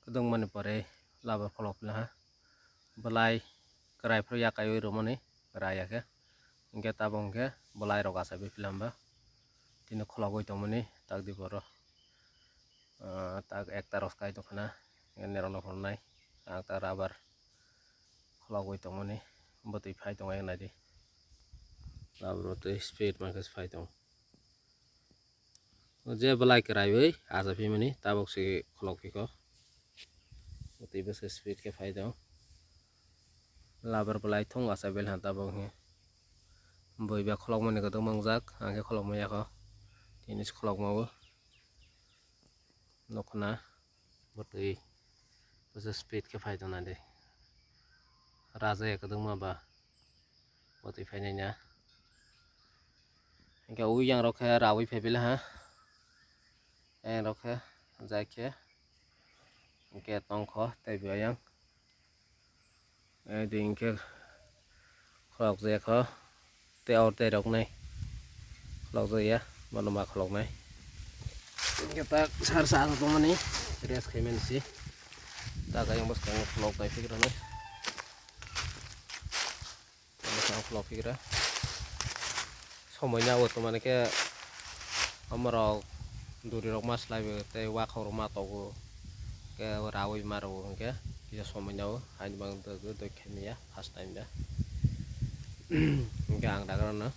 Kedung mani pare labar kolok lah ha belai kerai pro ya kayu romani kerai ya ke ingke tabong ke belai roga sabi filamba tino kolok oi tomani tak di boro tak ekta roskai to khana nerono hornai tak rabar kolok oi tomani botui phai tongai nadi labar to speed markas phai tong je belai kerai oi asa pimani tabok si kolok piko botui bes speed ke phai tong labar belai thong asa bel han tabok he boi ba kolok mani ko mangjak angke kolok maya ko tinis kolok mau nokna botui bes speed ke phai tong nadi raja ya kedung ma ba botui phai nya ingke ui yang rokhe rawi phebila ha en rokhe jaike ingke tongkho tei bayang di ingke kolok je kho te or te rok nai kolok je ya manoma kolok nai ingke tak sar sar to mani res khemen si tak ayang bos kang kolok tai fikra nai kang kolok fikra সময় নাও তো মানে কে আমরা দূরে rock মাছ লাইবে তে ওয়া খাওর মা তগো কে রাওই মারো কে কিছু সময় নাও আইন বাং তো দক্ষিণিয়া ফার্স্ট টাইম দা কে আং দাগার না